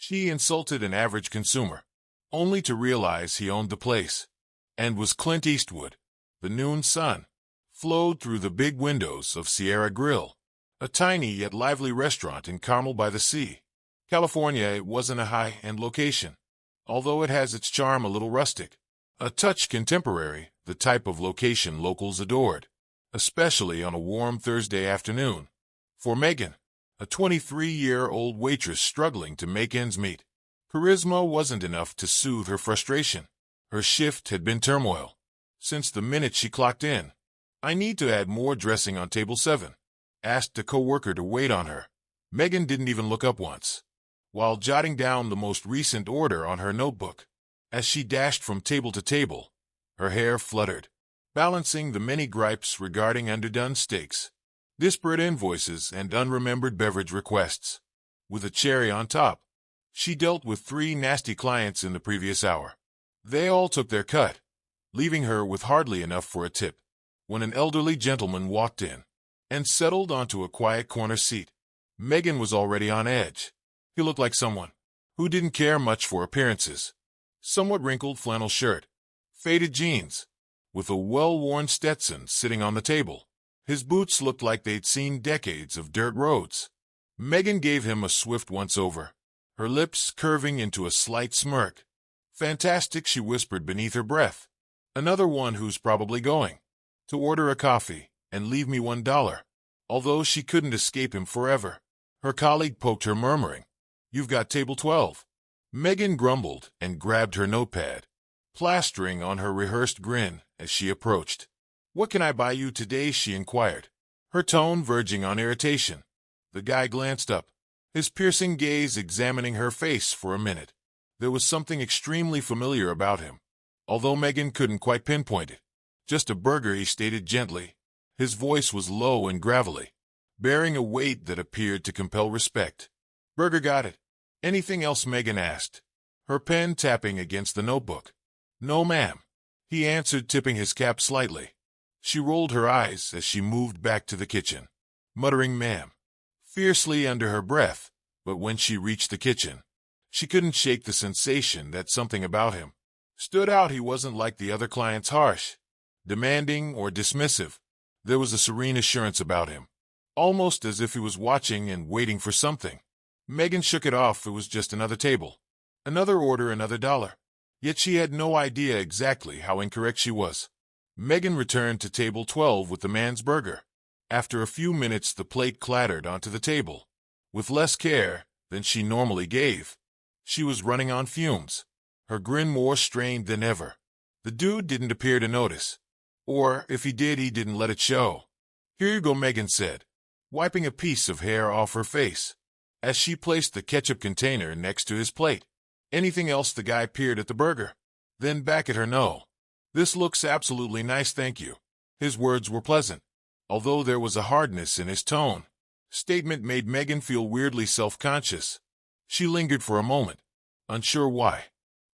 She insulted an average consumer, only to realize he owned the place, and was Clint Eastwood. The noon sun flowed through the big windows of Sierra Grill, a tiny yet lively restaurant in Carmel by the Sea, California. It wasn't a high-end location, although it has its charm, a little rustic, a touch contemporary, the type of location locals adored, especially on a warm Thursday afternoon. For Megan, a 23-year-old waitress struggling to make ends meet, charisma wasn't enough to soothe her frustration. Her shift had been turmoil since the minute she clocked in. "I need to add more dressing on table 7, asked a coworker to wait on her. Megan didn't even look up once, while jotting down the most recent order on her notebook. As she dashed from table to table, her hair fluttered, balancing the many gripes regarding underdone steaks, disparate invoices, and unremembered beverage requests. With a cherry on top, she dealt with 3 nasty clients in the previous hour. They all took their cut, leaving her with hardly enough for a tip, when an elderly gentleman walked in and settled onto a quiet corner seat. Megan was already on edge. He looked like someone who didn't care much for appearances. Somewhat wrinkled flannel shirt, faded jeans, with a well-worn Stetson sitting on the table. His boots looked like they'd seen decades of dirt roads. Megan gave him a swift once-over, her lips curving into a slight smirk. "Fantastic," she whispered beneath her breath. "Another one who's probably going to order a coffee and leave me $1. Although she couldn't escape him forever. Her colleague poked her, murmuring, "You've got table 12. Megan grumbled and grabbed her notepad, plastering on her rehearsed grin as she approached. "What can I buy you today?" she inquired, her tone verging on irritation. The guy glanced up, his piercing gaze examining her face for a minute. There was something extremely familiar about him, although Megan couldn't quite pinpoint it. "Just a burger," he stated gently. His voice was low and gravelly, bearing a weight that appeared to compel respect. "Burger, got it. Anything else?" Megan asked, her pen tapping against the notebook. "No, ma'am," he answered, tipping his cap slightly. She rolled her eyes as she moved back to the kitchen, muttering "ma'am" fiercely under her breath, but when she reached the kitchen, she couldn't shake the sensation that something about him stood out. He wasn't like the other clients, harsh, demanding, or dismissive. There was a serene assurance about him, almost as if he was watching and waiting for something. Megan shook it off. It was just another table, another order, another $1. Yet she had no idea exactly how incorrect she was. Megan returned to table 12 with the man's burger. After a few minutes, the plate clattered onto the table, with less care than she normally gave. She was running on fumes, her grin more strained than ever. The dude didn't appear to notice, or if he did, he didn't let it show. "Here you go," Megan said, wiping a piece of hair off her face, as she placed the ketchup container next to his plate. "Anything else?" The guy peered at the burger, then back at her. "No. This looks absolutely nice, thank you." His words were pleasant, although there was a hardness in his tone. Statement made Megan feel weirdly self-conscious. She lingered for a moment, unsure why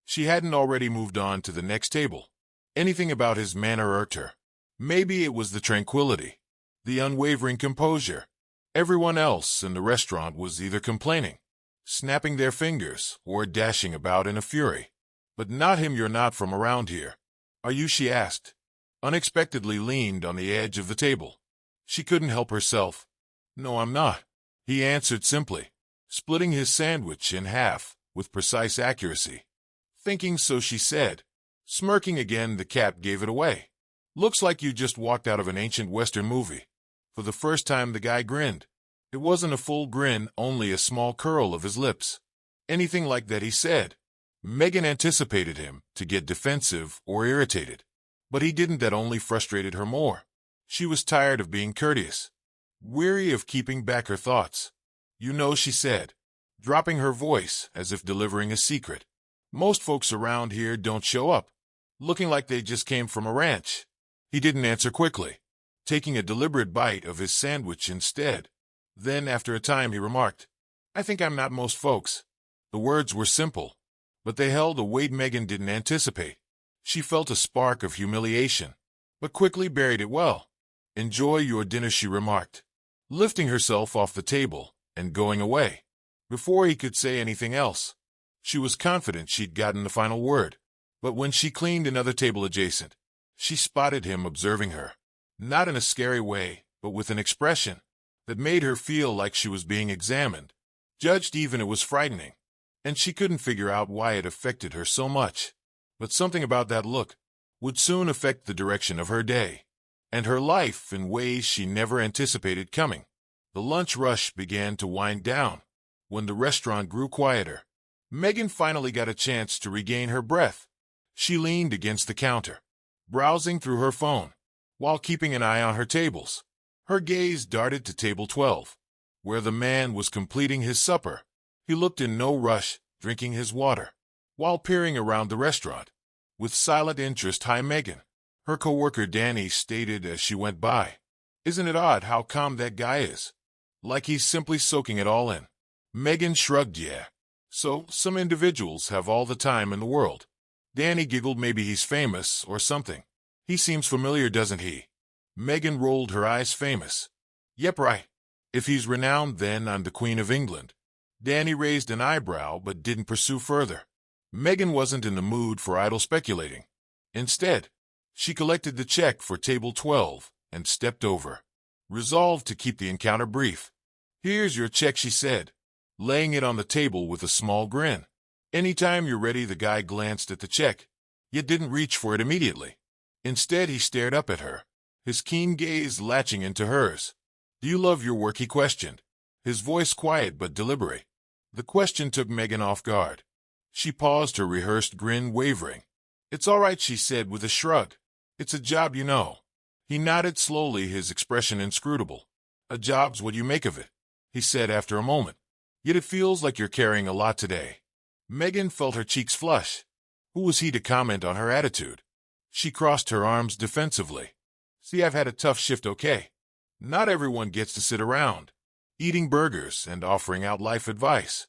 she hadn't already moved on to the next table. Anything about his manner irked her. Maybe it was the tranquility, the unwavering composure. Everyone else in the restaurant was either complaining, snapping their fingers, or dashing about in a fury. But not him. "You're not from around here, are you?" she asked, unexpectedly leaned on the edge of the table. She couldn't help herself. "No, I'm not," he answered simply, splitting his sandwich in half with precise accuracy. "Thinking so," she said, smirking again. The cap gave it away. "Looks like you just walked out of an ancient Western movie." For the first time, the guy grinned. It wasn't a full grin, only a small curl of his lips. "Anything like that," he said. Megan anticipated him to get defensive or irritated, but he didn't. That only frustrated her more. She was tired of being courteous, weary of keeping back her thoughts. "You know," she said, dropping her voice as if delivering a secret, "most folks around here don't show up looking like they just came from a ranch." He didn't answer quickly, taking a deliberate bite of his sandwich instead. Then, after a time, he remarked, "I think I'm not most folks." The words were simple, but they held a weight Megan didn't anticipate. She felt a spark of humiliation, but quickly buried it well. "Enjoy your dinner," she remarked, lifting herself off the table and going away. Before he could say anything else, She was confident she'd gotten the final word. But when she cleaned another table adjacent, she spotted him observing her. Not in a scary way, but with an expression that made her feel like she was being examined, judged even. It was frightening, and she couldn't figure out why it affected her so much. But something about that look would soon affect the direction of her day and her life in ways she never anticipated coming. The lunch rush began to wind down. When the restaurant grew quieter, Megan finally got a chance to regain her breath. She leaned against the counter, browsing through her phone, while keeping an eye on her tables. Her gaze darted to table 12, where the man was completing his supper. He looked in no rush, drinking his water, while peering around the restaurant. With silent interest, "Hi, Megan," her coworker Danny stated as she went by. "Isn't it odd how calm that guy is? Like he's simply soaking it all in." Megan shrugged. "Yeah. So, some individuals have all the time in the world." Danny giggled. "Maybe he's famous or something. He seems familiar, doesn't he?" Megan rolled her eyes. "Famous? Yep, right. If he's renowned, then I'm the Queen of England." Danny raised an eyebrow but didn't pursue further. Megan wasn't in the mood for idle speculating. Instead, she collected the check for table 12 and stepped over, resolved to keep the encounter brief. "Here's your check," she said, laying it on the table with a small grin. "Anytime you're ready." The guy glanced at the check, yet didn't reach for it immediately. Instead, he stared up at her, his keen gaze latching into hers. "Do you love your work?" he questioned, his voice quiet but deliberate. The question took Megan off guard. She paused, her rehearsed grin wavering. "It's all right," she said with a shrug. "It's a job, you know." He nodded slowly, his expression inscrutable. "A job's what you make of it," he said after a moment. "Yet it feels like you're carrying a lot today." Megan felt her cheeks flush. Who was he to comment on her attitude? She crossed her arms defensively. "See, I've had a tough shift, okay? Not everyone gets to sit around, eating burgers and offering out life advice."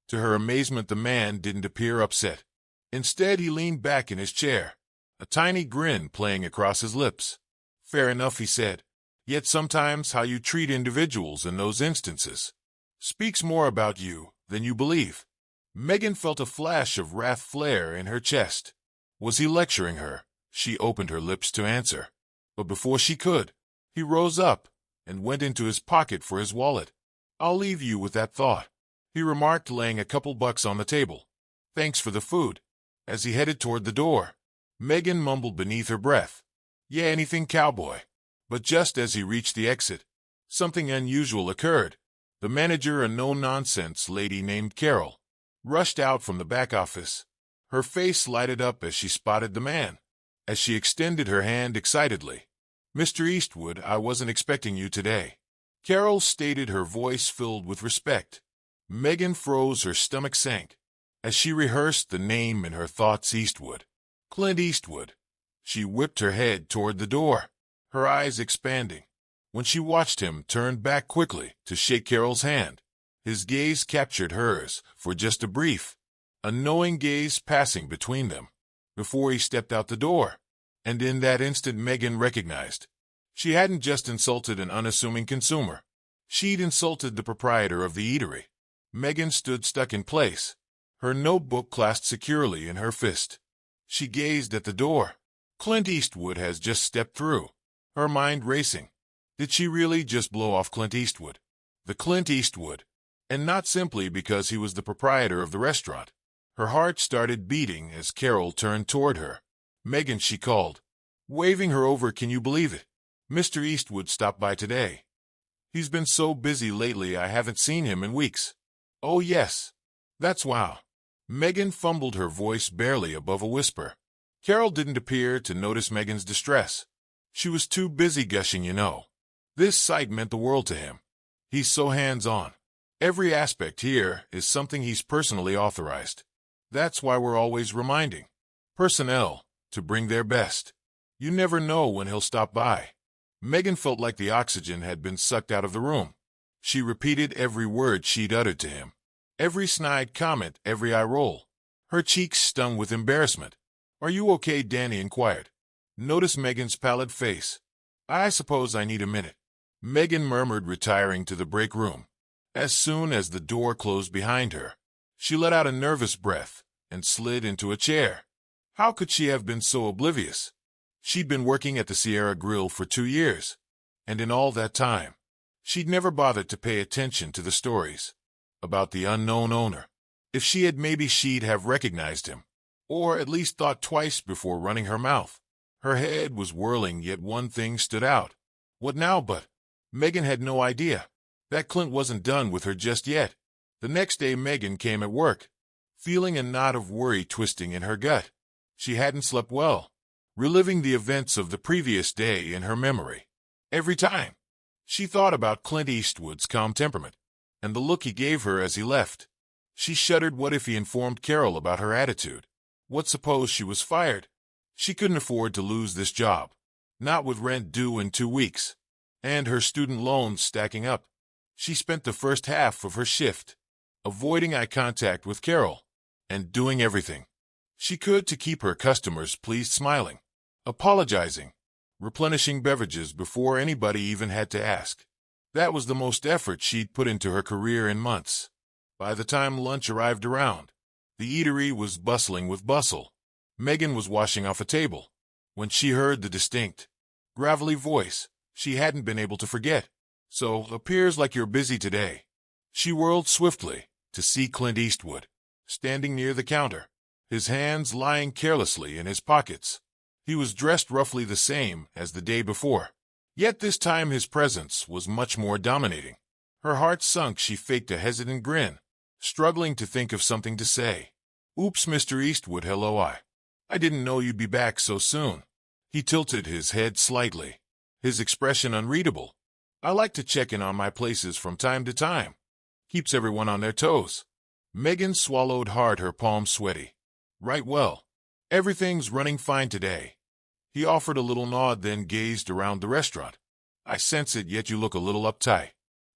To her amazement, the man didn't appear upset. Instead, he leaned back in his chair, a tiny grin playing across his lips. "Fair enough," he said. "Yet sometimes how you treat individuals in those instances speaks more about you than you believe." Megan felt a flash of wrath flare in her chest. Was he lecturing her? She opened her lips to answer, but before she could, he rose up and went into his pocket for his wallet. "I'll leave you with that thought," he remarked, laying a couple bucks on the table. "Thanks for the food." As he headed toward the door, Megan mumbled beneath her breath, "Yeah, anything, cowboy." But just as he reached the exit, something unusual occurred. The manager, a no-nonsense lady named Carol, rushed out from the back office. Her face lighted up as she spotted the man. As she extended her hand excitedly, "Mr. Eastwood, I wasn't expecting you today," Carol stated, her voice filled with respect. Megan froze, her stomach sank, as she rehearsed the name in her thoughts. Eastwood. Clint Eastwood. She whipped her head toward the door, her eyes expanding. When she watched him turn back quickly to shake Carol's hand, his gaze captured hers for just a brief, a knowing gaze passing between them, before he stepped out the door. And in that instant, Megan recognized she hadn't just insulted an unassuming consumer. She'd insulted the proprietor of the eatery. Megan stood stuck in place, her notebook clasped securely in her fist. She gazed at the door. Clint Eastwood has just stepped through, her mind racing. Did she really just blow off Clint Eastwood? The Clint Eastwood, and not simply because he was the proprietor of the restaurant. Her heart started beating as Carol turned toward her. "Megan," she called, waving her over. "Can you believe it? Mr. Eastwood stopped by today. He's been so busy lately I haven't seen him in weeks." "Oh yes. That's wow." Megan fumbled, her voice barely above a whisper. Carol didn't appear to notice Megan's distress. She was too busy gushing, "You know, this site meant the world to him. He's so hands-on. Every aspect here is something he's personally authorized. That's why we're always reminding personnel to bring their best. You never know when he'll stop by." Megan felt like the oxygen had been sucked out of the room. She repeated every word she'd uttered to him, every snide comment, every eye roll. Her cheeks stung with embarrassment. "Are you okay?" Danny inquired. Notice Megan's pallid face. "I suppose I need a minute," Megan murmured, retiring to the break room. As soon as the door closed behind her, She let out a nervous breath and slid into a chair. How could she have been so oblivious? She'd been working at the Sierra Grill for 2 years, and in all that time, she'd never bothered to pay attention to the stories about the unknown owner. If she had, maybe she'd have recognized him, or at least thought twice before running her mouth. Her head was whirling, yet one thing stood out. What now? But Megan had no idea that Clint wasn't done with her just yet. The next day Megan came at work, feeling a knot of worry twisting in her gut. She hadn't slept well, reliving the events of the previous day in her memory. Every time she thought about Clint Eastwood's calm temperament and the look he gave her as he left, she shuddered. What if he informed Carol about her attitude? What, suppose she was fired? She couldn't afford to lose this job, not with rent due in 2 weeks, and her student loans stacking up. She spent the first half of her shift avoiding eye contact with Carol and doing everything she could to keep her customers pleased, smiling, apologizing, replenishing beverages before anybody even had to ask. That was the most effort she'd put into her career in months. By the time lunch arrived around, the eatery was bustling with bustle. Megan was washing off a table when she heard the distinct, gravelly voice she hadn't been able to forget. "So, appears like you're busy today." She whirled swiftly to see Clint Eastwood standing near the counter, his hands lying carelessly in his pockets. He was dressed roughly the same as the day before, yet this time his presence was much more dominating. Her heart sunk. She faked a hesitant grin, struggling to think of something to say. "Oops, Mr. Eastwood, hello. I didn't know you'd be back so soon." He tilted his head slightly, his expression unreadable. "I like to check in on my places from time to time. Keeps everyone on their toes." Megan swallowed hard, her palms sweaty. "Right, well, everything's running fine today." He offered a little nod, then gazed around the restaurant. "I sense it, yet you look a little uptight."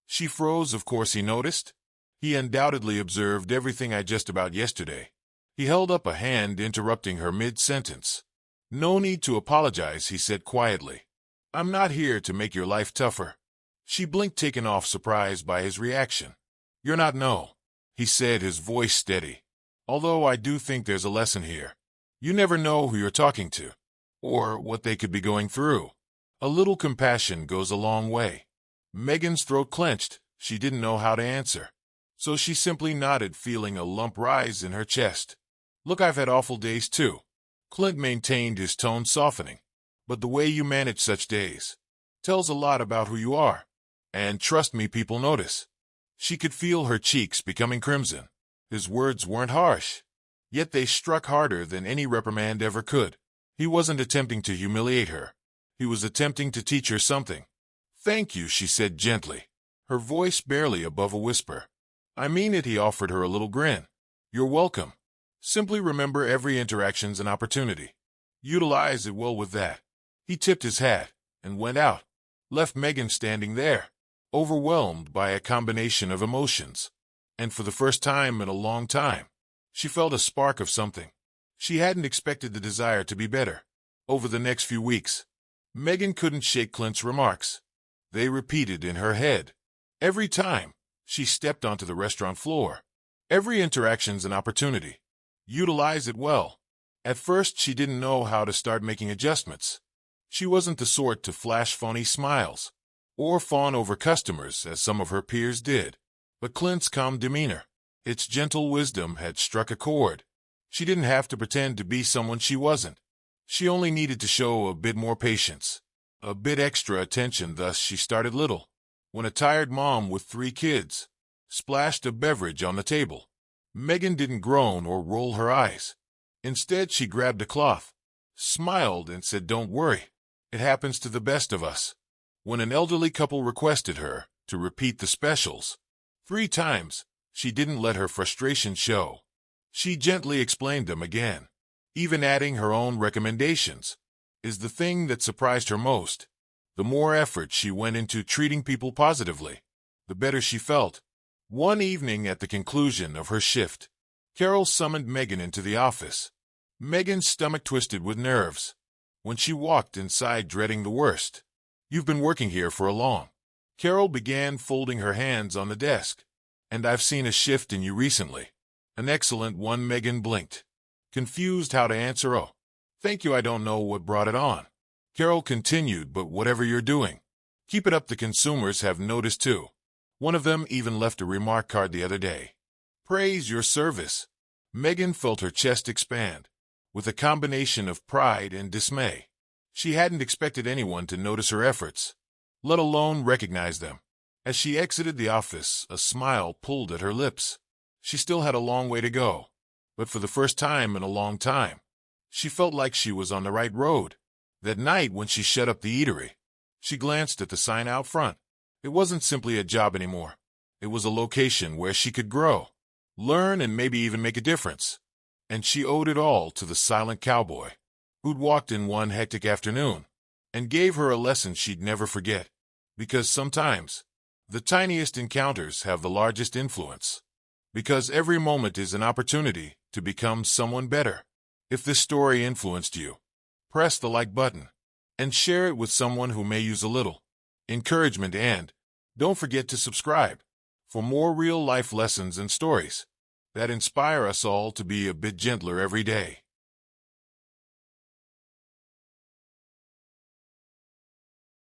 She froze. Of course he noticed. He undoubtedly observed everything I just about yesterday. He held up a hand, interrupting her mid-sentence. "No need to apologize," he said quietly. "I'm not here to make your life tougher." She blinked, taken off surprise by his reaction. "You're not, no," he said, his voice steady. "Although I do think there's a lesson here. You never know who you're talking to, or what they could be going through. A little compassion goes a long way." Megan's throat clenched. She didn't know how to answer, so she simply nodded, feeling a lump rise in her chest. "Look, I've had awful days too." Clint maintained, his tone softening. "But the way you manage such days tells a lot about who you are. And trust me, people notice." She could feel her cheeks becoming crimson. His words weren't harsh, yet they struck harder than any reprimand ever could. He wasn't attempting to humiliate her. He was attempting to teach her something. "Thank you," she said gently, her voice barely above a whisper. "I mean it," he offered her a little grin. "You're welcome. Simply remember, every interaction's an opportunity. Utilize it well with that." He tipped his hat and went out, left Megan standing there, overwhelmed by a combination of emotions. And for the first time in a long time, she felt a spark of something. She hadn't expected the desire to be better. Over the next few weeks, Megan couldn't shake Clint's remarks. They repeated in her head every time she stepped onto the restaurant floor. Every interaction's an opportunity. Utilize it well. At first, she didn't know how to start making adjustments. She wasn't the sort to flash phony smiles or fawn over customers as some of her peers did. But Clint's calm demeanor, its gentle wisdom, had struck a chord. She didn't have to pretend to be someone she wasn't. She only needed to show a bit more patience, a bit extra attention. Thus she started little. When a tired mom with 3 kids splashed a beverage on the table, Megan didn't groan or roll her eyes. Instead, she grabbed a cloth, smiled, and said, "Don't worry. It happens to the best of us." When an elderly couple requested her to repeat the specials 3 times, she didn't let her frustration show. She gently explained them again, even adding her own recommendations. Is the thing that surprised her most. The more effort she went into treating people positively, the better she felt. One evening at the conclusion of her shift, Carol summoned Megan into the office. Megan's stomach twisted with nerves when she walked inside, dreading the worst. "You've been working here for a long." Carol began, folding her hands on the desk. "And I've seen a shift in you recently. An excellent one, Megan blinked, confused how to answer. Oh, thank you, I don't know what brought it on. Carol continued, but whatever you're doing, keep it up. The consumers have noticed too. One of them even left a remark card the other day. Praise your service. Megan felt her chest expand, with a combination of pride and dismay. She hadn't expected anyone to notice her efforts, let alone recognize them. As she exited the office, a smile pulled at her lips. She still had a long way to go, but for the first time in a long time, she felt like she was on the right road. That night when she shut up the eatery, she glanced at the sign out front. It wasn't simply a job anymore. It was a location where she could grow, learn, and maybe even make a difference. And she owed it all to the silent cowboy who'd walked in one hectic afternoon and gave her a lesson she'd never forget. Because sometimes, the tiniest encounters have the largest influence. Because every moment is an opportunity to become someone better. If this story influenced you, press the like button and share it with someone who may use a little encouragement, and don't forget to subscribe for more real-life lessons and stories that inspire us all to be a bit gentler every day.